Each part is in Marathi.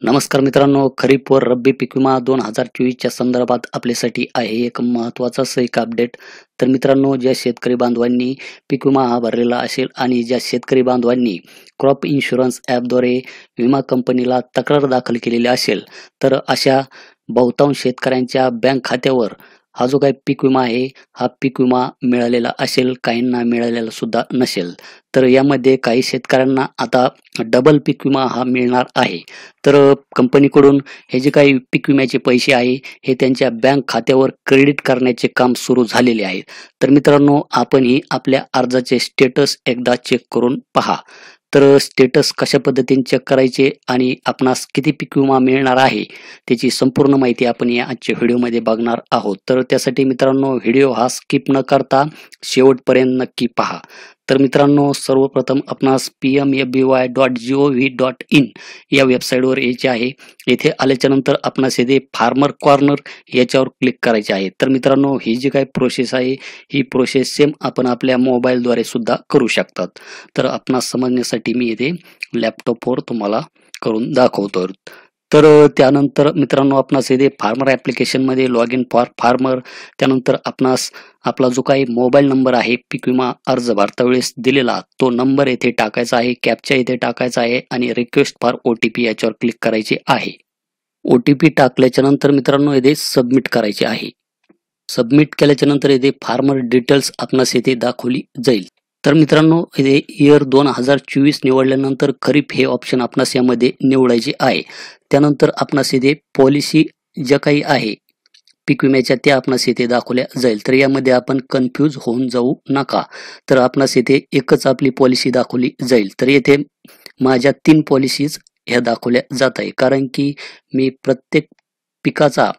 नमस्कार मित्रांनो, खरीप व रब्बी पीक विमा 2024च्या संदर्भात आपल्यासाठी आहे एक महत्त्वाचा एक अपडेट. तर मित्रांनो, ज्या शेतकरी बांधवांनी पीक विमा हा भरलेला असेल आणि ज्या शेतकरी बांधवांनी क्रॉप इन्शुरन्स ॲपद्वारे विमा कंपनीला तक्रार दाखल केलेली असेल, तर अशा बहुतांश शेतकऱ्यांच्या बँक खात्यावर हा जो काही पीक विमा आहे, हा पीक विमा मिळालेला असेल, काहींना मिळालेला सुद्धा नसेल. तर यामध्ये काही शेतकऱ्यांना आता डबल पीक विमा हा मिळणार आहे. तर कंपनीकडून हे जे काही पीक विम्याचे पैसे आहे, हे त्यांच्या बँक खात्यावर क्रेडिट करण्याचे काम सुरू झालेले आहे. तर मित्रांनो, आपणही आपल्या अर्जाचे स्टेटस एकदा चेक करून पहा. तर स्टेटस कशा पद्धतीने चेक करायचे आणि आपणास किती पीक विमा मिळणार आहे, त्याची संपूर्ण माहिती आपण या आजच्या व्हिडिओमध्ये बघणार आहोत. तर त्यासाठी मित्रांनो, व्हिडिओ हा स्किप न करता शेवटपर्यंत नक्की पहा. तर मित्रांनो, सर्वप्रथम आपणास pmfby.gov.in या वेबसाईटवर यायचे आहे. येथे आल्याच्या नंतर आपणास येथे फार्मर कॉर्नर याच्यावर क्लिक करायचे आहे. तर मित्रांनो, ही जी काही प्रोसेस आहे, ही प्रोसेस सेम आपण आपल्या मोबाईलद्वारे सुद्धा करू शकतात. तर आपणास समजण्यासाठी मी येथे लॅपटॉपवर तुम्हाला करून दाखवतो. तर त्यानंतर मित्रांनो, आपणास येथे फार्मर ॲप्लिकेशनमध्ये लॉग इन फॉर फार्मर, त्यानंतर आपणास आपला जो काही मोबाईल नंबर आहे पीक विमा अर्ज भरता वेळेस दिलेला, तो नंबर येथे टाकायचा आहे, कॅप्चा येथे टाकायचा आहे आणि रिक्वेस्ट फॉर OTP याच्यावर क्लिक करायचे आहे. OTP टाकल्याच्या नंतर मित्रांनो, येथे सबमिट करायचे आहे. सबमिट केल्याच्या नंतर येथे फार्मर डिटेल्स आपणास येथे दाखवली जाईल. तर मित्रांनो, इथे इयर 2024 निवडल्यानंतर खरीप हे ऑप्शन आपणास यामध्ये निवडायचे आहे. त्यानंतर आपणास इथे पॉलिसी ज्या काही आहे पीक विम्याच्या, त्या आपणास इथे दाखवल्या जाईल. तर यामध्ये आपण कन्फ्यूज होऊन जाऊ नका. तर आपणास इथे एकच आपली पॉलिसी दाखवली जाईल. तर येथे माझ्या 3 पॉलिसीज ह्या दाखवल्या जात आहे, कारण की मी प्रत्येक पिकाचा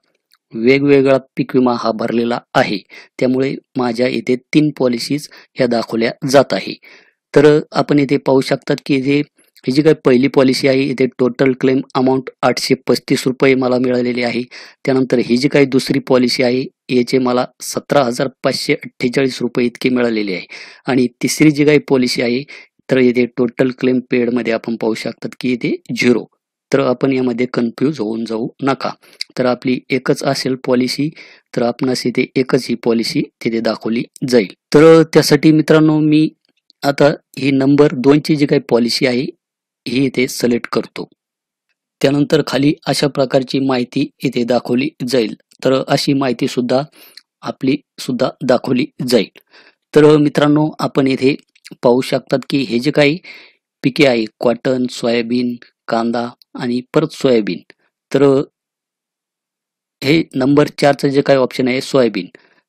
वेगवेगळा पीक विमा हा भरलेला आहे. त्यामुळे माझ्या इथे 3 पॉलिसीज ह्या दाखवल्या जात आहे. तर आपण इथे पाहू शकतात की इथे ही जी काही पहिली पॉलिसी आहे, इथे टोटल क्लेम अमाऊंट ₹835 मला मिळालेली आहे. त्यानंतर ही जी काही दुसरी पॉलिसी आहे, याचे मला ₹17,548 इतके मिळालेले आहे. आणि तिसरी जी काही पॉलिसी आहे, तर इथे टोटल क्लेम पेडमध्ये आपण पाहू शकतात की इथे 0. तर आपण यामध्ये कन्फ्यूज होऊन जाऊ नका. तर आपली एकच असेल पॉलिसी, तर आपणास इथे एकच ही पॉलिसी तिथे दाखवली जाईल. तर त्यासाठी मित्रांनो, मी आता ही नंबर 2 ची जी काही पॉलिसी आहे, ही इथे सिलेक्ट करतो. त्यानंतर खाली अशा प्रकारची माहिती इथे दाखवली जाईल. तर अशी माहिती सुद्धा आपली सुद्धा दाखवली जाईल. तर मित्रांनो, आपण इथे पाहू शकतात की हे जे काही पिके आहे, कॉटन, सोयाबीन, कांदा आणि परत सोयाबीन. तर हे नंबर 4चं जे काही ऑप्शन आहे सोयाबीन.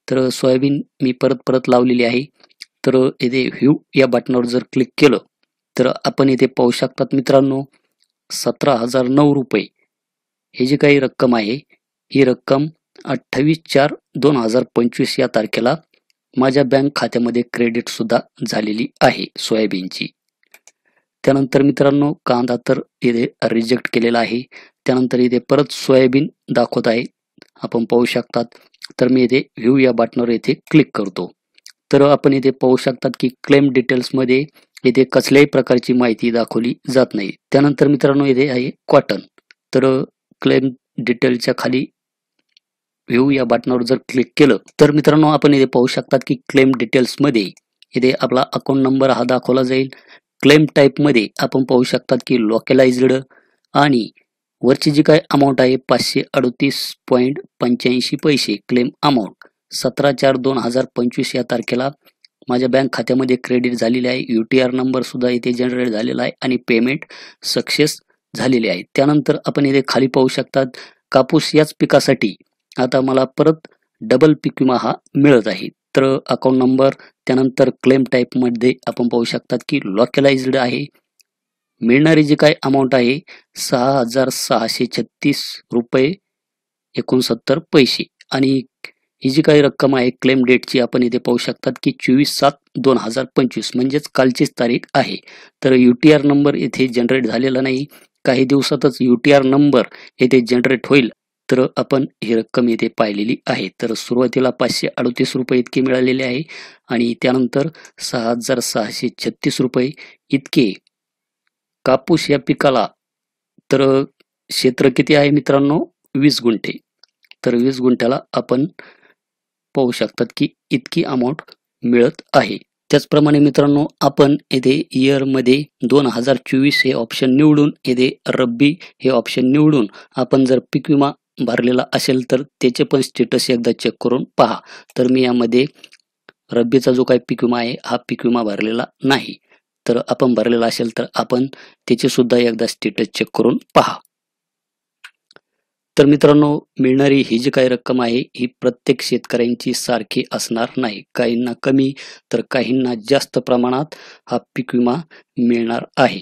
तर सोयाबीन मी परत लावलेली आहे. तर इथे व्ह्यू या बटनावर जर क्लिक केलं, तर आपण इथे पाहू शकतात मित्रांनो, ₹17,009 ही जी काही रक्कम आहे, ही रक्कम 28/4/2025 या तारखेला माझ्या बँक खात्यामध्ये क्रेडिट सुद्धा झालेली आहे सोयाबीनची. त्यानंतर मित्रांनो, कांदा तर इथे रिजेक्ट केलेला आहे. त्यानंतर इथे परत सोयाबीन दाखवत आहे, आपण पाहू शकतात. तर मी इथे व्ह्यू या बटनावर इथे क्लिक करतो. तर आपण इथे पाहू शकतात की क्लेम डिटेल्समध्ये इथे कसल्याही प्रकारची माहिती दाखवली जात नाही. त्यानंतर मित्रांनो, इथे आहे कॉटन. तर क्लेम डिटेलच्या खाली व्ह्यू या बटनावर जर क्लिक केलं, तर मित्रांनो, आपण इथे पाहू शकतात की क्लेम डिटेल्समध्ये इथे आपला अकाउंट नंबर हा दाखवला जाईल. क्लेम टाईपमध्ये आपण पाहू शकतात की लोकलाइज्ड आणि वरची जी काही अमाऊंट आहे 538.85 पैसे क्लेम अमाऊंट 17/4/2025 या तारखेला माझ्या बँक खात्यामध्ये क्रेडिट झालेली आहे. UTR नंबर सुद्धा इथे जनरेट झालेला आहे आणि पेमेंट सक्सेस झालेले आहे. त्यानंतर आपण इथे खाली पाहू शकतात, कापूस याच पिकासाठी आता मला परत डबल पीक विमा हा मिळत आहे. तर अकाउंट नंबर, त्यानंतर क्लेम टाईपमध्ये आपण पाहू शकतात की लोकलाइज्ड आहे. मिळणारी जी काही अमाऊंट आहे ₹6,636.69 आणि ही जी काही रक्कम आहे क्लेम डेटची आपण इथे पाहू शकतात की 24/7/2025 म्हणजेच कालचीच तारीख आहे. तर UTR नंबर इथे जनरेट झालेला नाही. काही दिवसातच UTR नंबर येथे जनरेट होईल. तर आपण ही रक्कम इथे पाहिलेली आहे. तर सुरुवातीला ₹538 इतके मिळालेले आहे आणि त्यानंतर ₹6,636 इतके कापूस या पिकाला तर क्षेत्र किती आहे मित्रांनो? 20 गुंठे. तर 20 गुंठ्याला आपण पाहू शकतात की इतकी अमाउंट मिळत आहे. त्याचप्रमाणे मित्रांनो आपण येथे इयरमध्ये 2024 हे ऑप्शन निवडून येथे रब्बी हे ऑप्शन निवडून आपण जर पीक विमा भरलेला असेल तर त्याचे पण स्टेटस एकदा चेक करून पहा. तर मी यामध्ये रब्बीचा जो काही पीक विमा आहे हा पीक विमा भरलेला नाही. तर आपण भरलेला असेल तर आपण त्याचे सुद्धा एकदा स्टेटस चेक करून पहा. तर मित्रांनो मिळणारी ही जी काही रक्कम आहे ही प्रत्येक शेतकऱ्यांची सारखी असणार नाही. काहींना कमी तर काहींना जास्त प्रमाणात हा पीक विमा मिळणार आहे.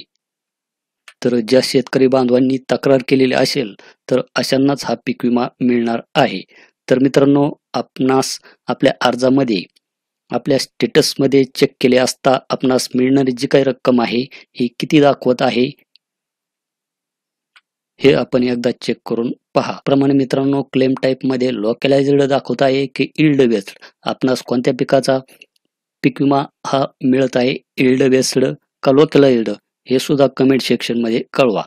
तर ज्या शेतकरी बांधवांनी तक्रार केलेली असेल तर अशांनाच हा पीक विमा मिळणार आहे. तर मित्रांनो आपणास आपल्या अर्जामध्ये आपल्या स्टेटसमध्ये चेक केले असता आपणास मिळणारी जी काही रक्कम आहे ही किती दाखवत आहे हे आपण एकदा चेक करून पहा. प्रमाणे मित्रांनो क्लेम टाईपमध्ये लोकलाइज्ड दाखवत आहे की यील्ड बेस्ड. आपणास कोणत्या पिकाचा पीक विमा हा मिळत आहे, यील्ड बेस्ड का लोकलाइज्ड हे सुद्धा कमेंट सेक्शनमध्ये कळवा.